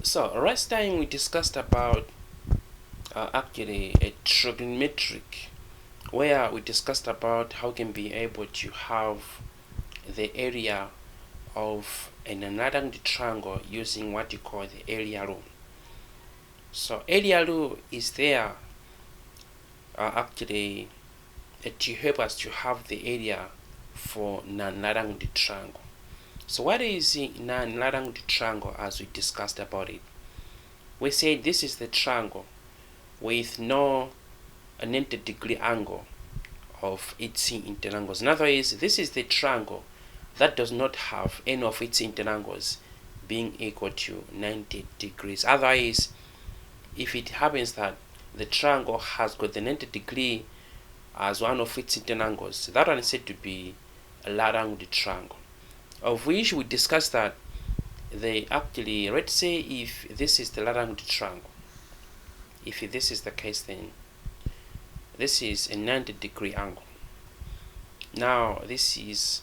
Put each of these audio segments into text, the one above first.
So last time we discussed about actually a trigonometric, where we discussed about how can be able to have the area of an another triangle using what you call the area rule. So area rule is there actually to help us to have the area for non-rectangular triangle. So what is a non-rectangular triangle as we discussed about it? We say this is the triangle with no 90-degree angle of its interangles. In other words, this is the triangle that does not have any of its interangles being equal to 90 degrees. Otherwise, if it happens that the triangle has got the 90-degree as one of its interangles, that one is said to be a right-angled triangle, of which we discussed that they actually, let's say if this is the right-angled triangle, if this is the case, then this is a 90-degree angle. Now this is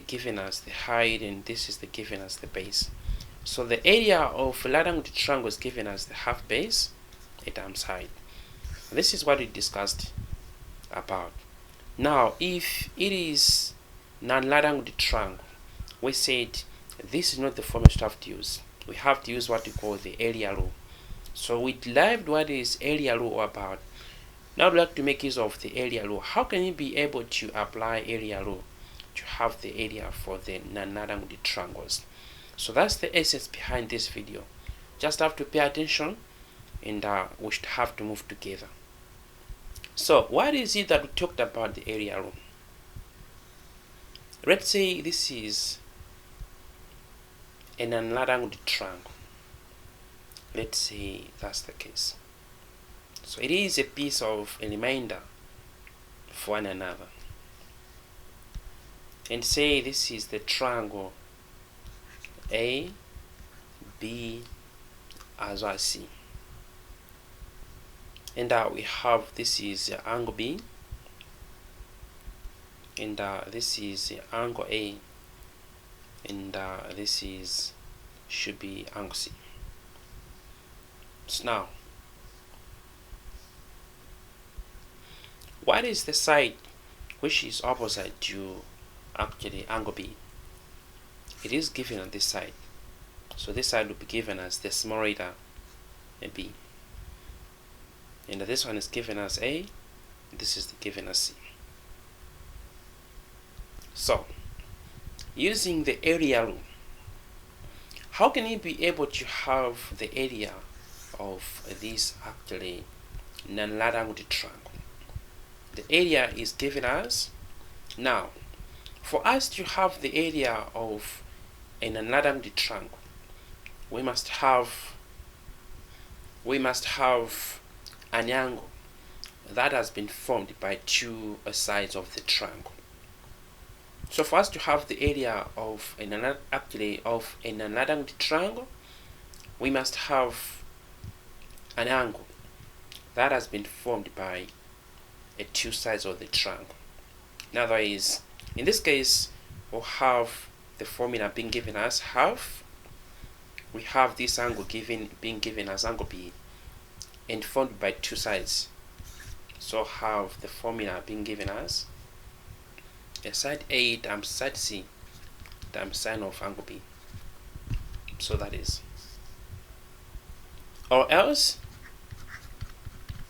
given as the height and this is given as the base. So the area of a right-angled triangle is given as the half base times height. This is what we discussed about. Now if it is non-right-angled triangle, we said this is not the formula we have to use. We have to use what we call the area rule. So we derived what is area rule about. Now I'd like to make use of the area rule. How can you be able to apply area rule to have the area for the non-rectangular triangles? So that's the essence behind this video. Just have to pay attention and we should have to move together. So what is it that we talked about the area rule? Let's say this is a non-rectangular triangle. Let's say that's the case. So it is a piece of a remainder for one another. And say this is the triangle A, B, as well as C. And we have this is angle B, and this is angle A, and this is should be angle C. So now, what is the side which is opposite to actually angle B? It is given on this side. So this side will be given as the small letter B. And this one is given as A. This is given as C. So, using the area rule, how can you be able to have the area of this actually non-rectangular triangle? The area is given as, now for us to have the area of a non-rectangular triangle, we must have an angle that has been formed by two sides of the triangle. So for us to have the area of a non-rectangular triangle, we must have an angle that has been formed by two sides of the triangle. In other words, in this case, we'll have the formula being given as half. We have this angle being given as angle B and formed by two sides. So have the formula being given as a side A times side C times sine of angle B. So that is. Or else,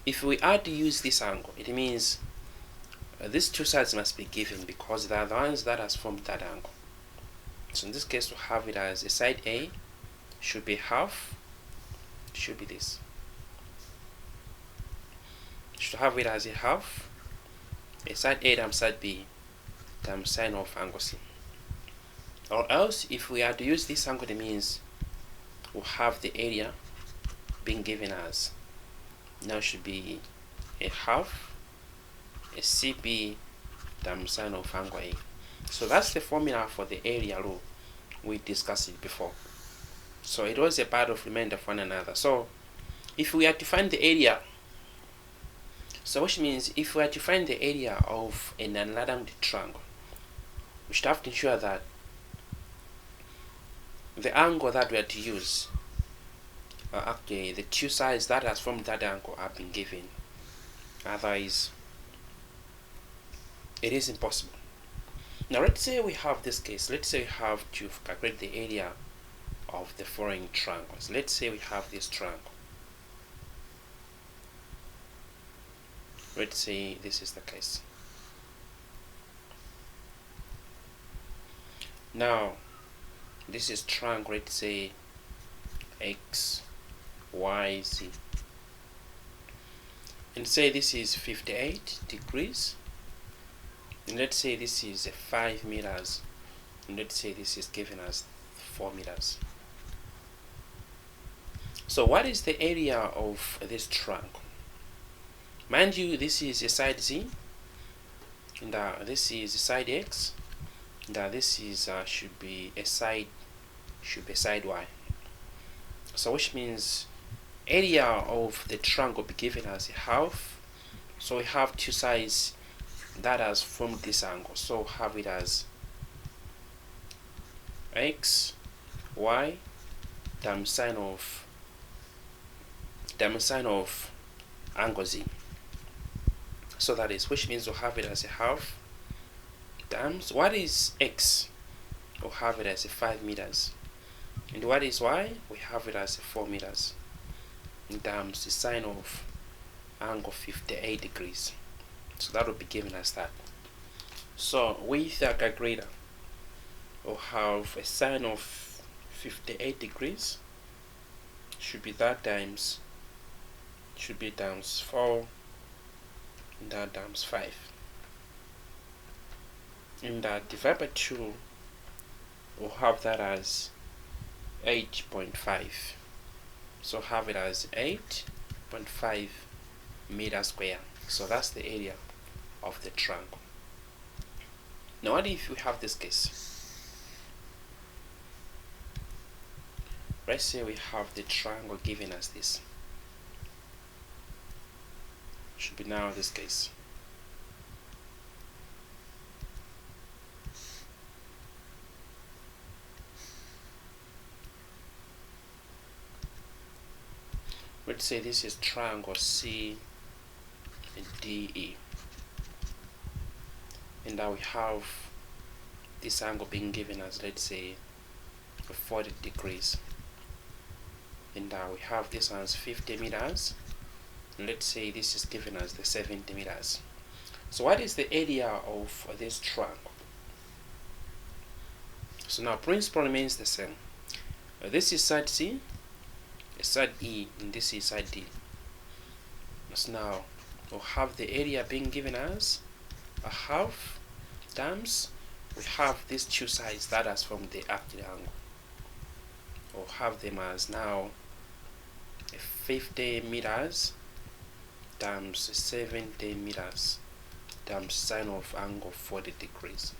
if we are to use this angle, it means these two sides must be given because they are the ones that has formed that angle. So in this case, we'll have it as a side A should be half, should be this. Should have it as a half, a side A times side B times sine of angle C. Or else, if we are to use this angle, it means we'll have the area being given as, now should be a half, a CB times sine of angle A. So that's the formula for the area rule. We discussed it before. So it was a part of remainder of one another. So if we are to find the area, so which means if we are to find the area of a non-rectangular triangle, we should have to ensure that the angle that we are to use okay, the two sides that has formed that angle have been given. Otherwise, it is impossible. Now let's say we have this case. Let's say we have to calculate the area of the following triangles. Let's say we have this triangle. Let's say this is the case. Now this is triangle, let's say X, Y, Z. And say this is 58 degrees. And let's say this is 5 meters. And let's say this is given as 4 meters. So what is the area of this triangle? Mind you, this is a side Z, and this is a side X, and this is should be a side Y. So which means area of the triangle be given as a half. So we have two sides that has formed this angle. So have it as X, Y times sine of angle Z. So that is, which means we'll have it as a half times, what is X? We'll have it as a 5 meters. And what is Y? We have it as a 4 meters. And times the sine of angle 58 degrees. So that will be given as that. So with a calculator, we'll have a sine of 58 degrees should be that times 4, and that times 5, and divide by 2, we'll have that as 8.5. So have it as 8.5 meters square. So that's the area of the triangle. Now what if we have this case? Let's say we have the triangle given as this. Should be now this case. Let's say this is triangle CDE, and now we have this angle being given as, let's say, 40 degrees, and now we have this as 50 meters. Let's say this is given as the 70 meters. So what is the area of this triangle? So now principle remains the same. This is side C, side E, and this is side D. So now we'll have the area being given as a half times, we have these two sides that is from the active angle. We'll have them as now 50 meters times 70 meters times sine of angle 40 degrees.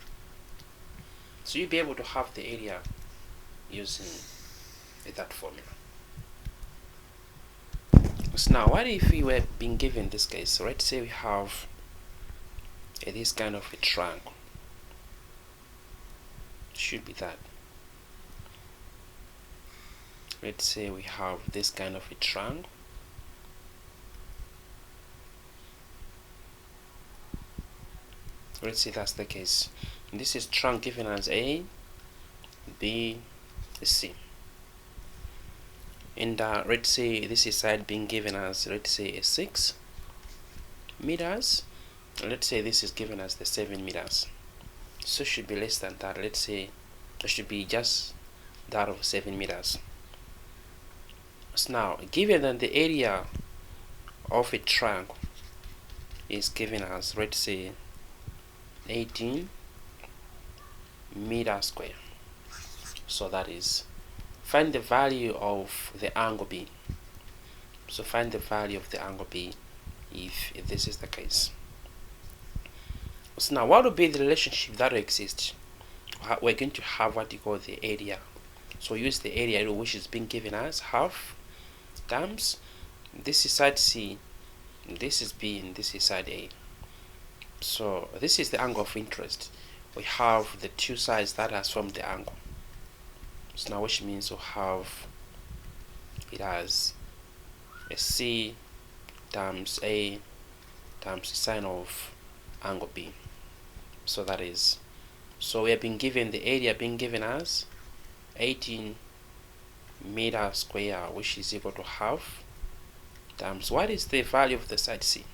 So you'll be able to have the area using that formula. So now what if we were being given this case? So let's say we have this kind of a triangle. Should be that. Let's say we have this kind of a triangle. Let's say that's the case. This is triangle given as A, B, C. And let's say this is side being given as, let's say, a 6 meters. Let's say this is given as the 7 meters. So it should be less than that. Let's say it should be just that of 7 meters. So now, given that the area of a triangle is given as, let's say, 18 meters square. So that is, find the value of the angle B. So find the value of the angle B if this is the case. So now what will be the relationship that will exist? We're going to have what you call the area. So use the area which is being given as half times, this is side C, this is B, and this is side A. So this is the angle of interest. We have the two sides that has formed the angle. So now which means we'll have it has a C times A times the sine of angle B. So that is, so we have been given the area being given as 18 meter square, which is equal to half times what is the value of the side C.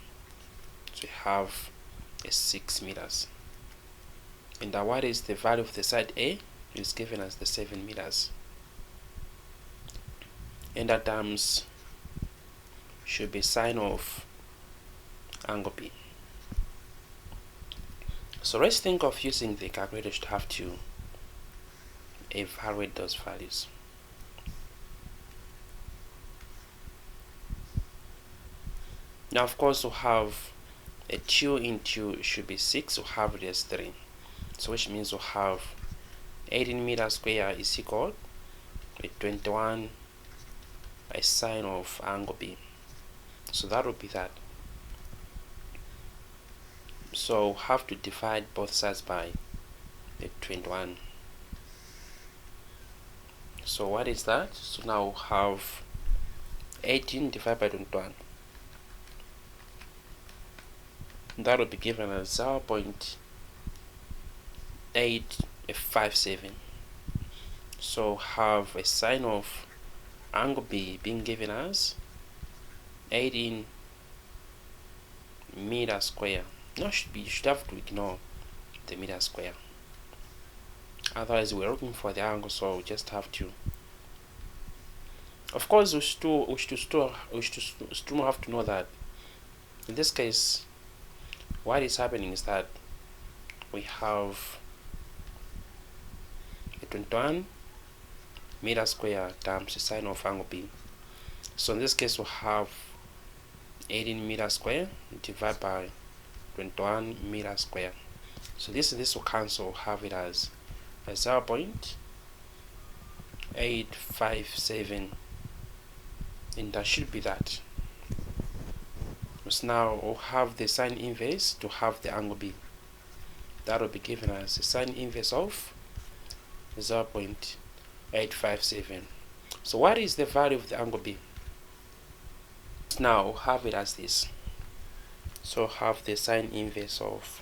So we have a 6 meters. And what is the value of the side A? Is given as the 7 meters. And that times should be sine of angle B. So let's think of using the calculator to have to evaluate those values. Now of course we have a 2 into should be 6, we have it as 3. So which means we have 18 meters square is equal to 21 by sine of angle B. So that would be that. So we have to divide both sides by the 21. So what is that? So now we have 18 divided by 21. That will be given as 0.857. So have a sine of angle B being given as 18 meter square. Now you should have to ignore the meter square. Otherwise we're looking for the angle, so we just have to. Of course we still have to know that in this case what is happening is that we have a 21 meter square times the sine of angle B. So in this case we have 18 meter square divided by 21 meter square. So this will cancel, have it as 0.857, and that should be that. So now we'll have the sine inverse to have the angle B. That will be given as the sine inverse of 0.857. So what is the value of the angle B? Now we'll have it as this. So have the sine inverse of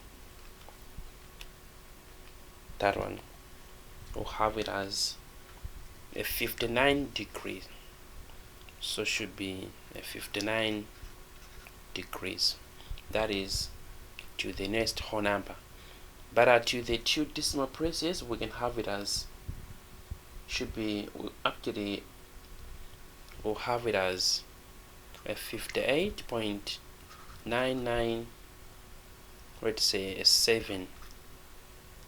that one. We'll have it as a 59 degrees. So should be a 59 degrees. That is to the next whole number. But to the 2 decimal places, we can have it as should be we'll have it as a 58.99. Let's say a 7.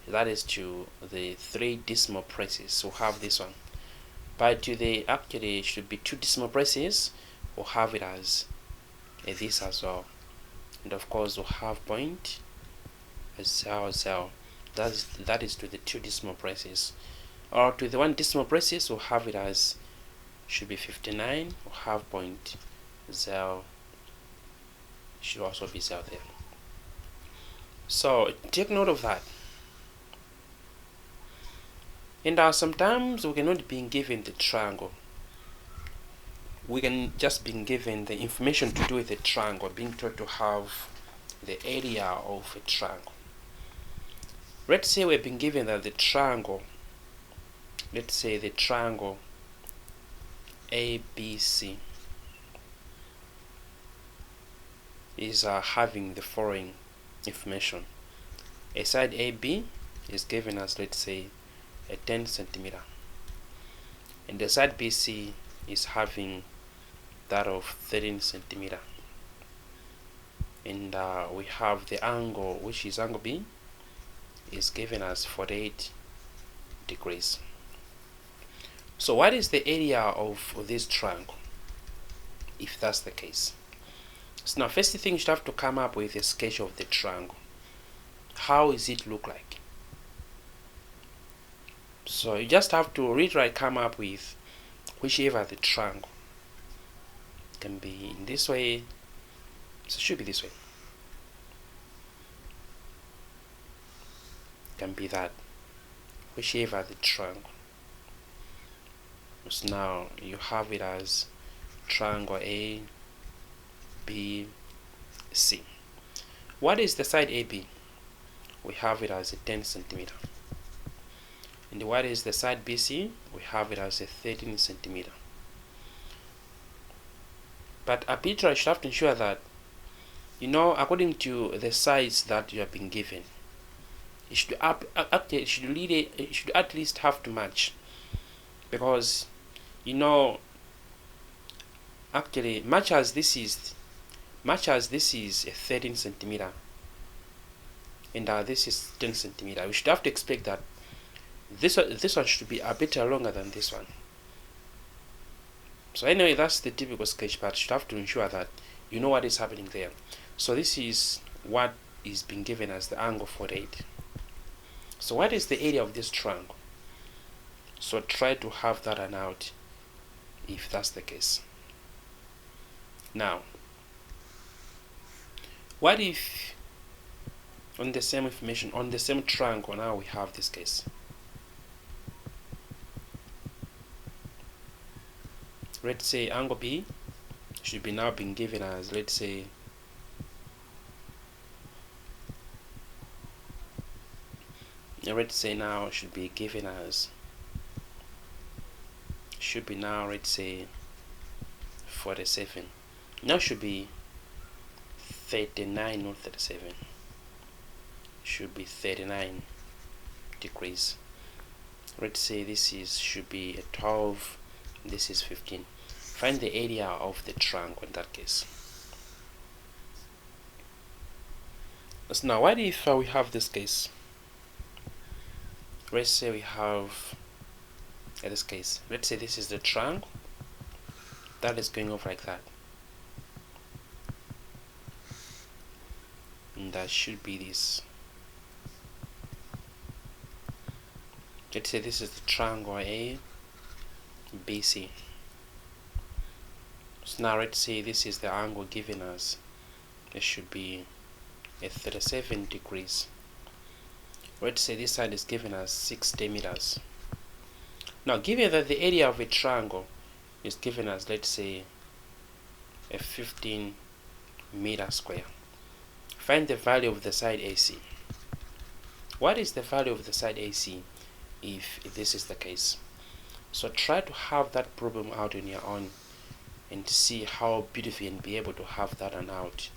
That is to the 3 decimal places. So we'll have this one. But to the should be 2 decimal places, we'll have it as this as well. And of course we'll have 0.00. That is to the 2 decimal places. Or to the 1 decimal places, we'll have it as should be 59. We'll have 0.0. Should also be 0 there. So take note of that. And sometimes we cannot be given the triangle. We can just be given the information to do with the triangle, being told to have the area of a triangle. Let's say we've been given that the triangle, let's say the triangle ABC is having the following information. A side AB is given as, let's say, a 10 centimeter, and the side BC is having that of 13 centimeter, and we have the angle, which is angle B, is given as 48 degrees. So what is the area of this triangle, if that's the case? So now first thing, you should have to come up with a sketch of the triangle. How does it look like? So you just have to come up with whichever the triangle. It can be in this way, so it should be this way. It can be that, whichever the triangle. So now you have it as triangle A, B, C. What is the side AB? We have it as a 10 centimeter. And what is the side BC? We have it as a 13 centimeter. But arbiter should have to ensure that, according to the size that you have been given, it should at least have to match, because actually much as this is a 13 centimeter and this is 10 centimeter, we should have to expect that this one should be a bit longer than this one. So anyway, that's the typical sketch, but you should have to ensure that you know what is happening there. So this is what is being given as the angle 48. So what is the area of this triangle? So try to have that an out if that's the case. Now, what if on the same information, on the same triangle, now we have this case? Let's say angle B should be now being given as, let's say, now should be given as, let's say 47. Now should be 39, not 37. Should be 39 degrees. Let's say this should be a 12, this is 15. Find the area of the triangle in that case. So now what if we have this case? Let's say we have, in this case, let's say this is the triangle that is going off like that, and that should be this. Let's say this is the triangle A, B, C. So now let's say this is the angle given us. It should be at 37 degrees. Let's say this side is given as 60 meters. Now, given that the area of a triangle is given as, let's say, a 15 meter square, find the value of the side AC. What is the value of the side AC if this is the case? So try to have that problem out on your own and see how beautiful and be able to have that one out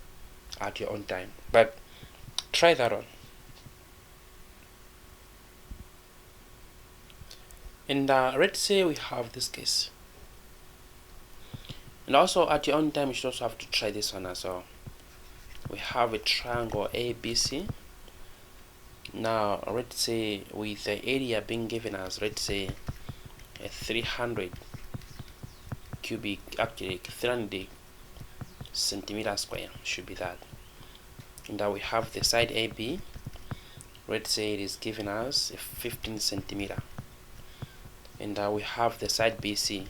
at your own time. But try that on. And let's say we have this case. And also at your own time, you should also have to try this one as well. We have a triangle ABC. Now let's say with the area being given as, let's say, a 300 cubic, actually 300 centimeter square should be that. And now we have the side AB. Let's say it is given as a 15 centimeter. And we have the side BC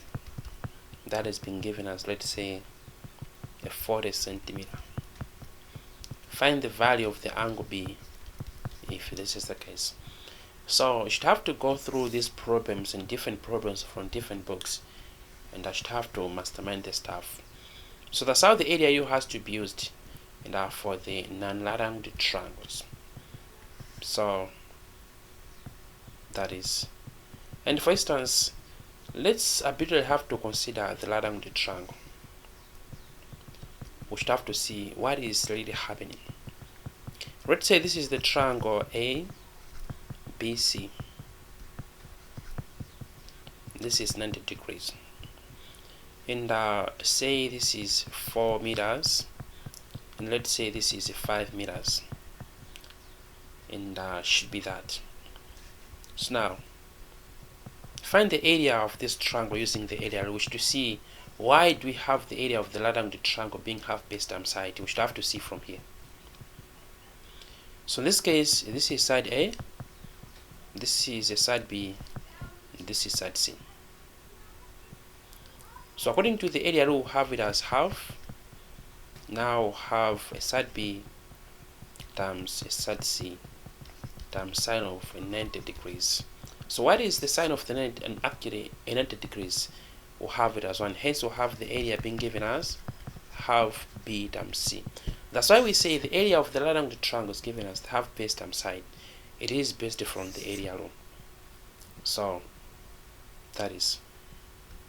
that has been given as, let's say, a 40 centimeter. Find the value of the angle B if this is the case. So you should have to go through these problems and different problems from different books, and I should have to mastermind the stuff. So that's how the area U has to be used, and for the non-lateral triangles. So that is. And for instance, let's arbitrarily have to consider the lateral triangle. We should have to see what is really happening. Let's say this is the triangle A, B, C. This is 90 degrees. And say this is 4 meters. And let's say this is 5 meters. And should be that. So now, find the area of this triangle using the area rule, which to see why do we have the area of the lateral triangle being half base times height. We should have to see from here. So in this case, this is side A, this is a side B, this is side C. So according to the area rule, we have it as half. Now have a side B times a side C times sine of 90 degrees. So what is the sine of the 90, and actually a 90 degrees? we'll have it as 1. Hence we'll have the area being given as half b times c. That's why we say the area of the right angle triangle is given as half base times side. It is based from the area rule. So that is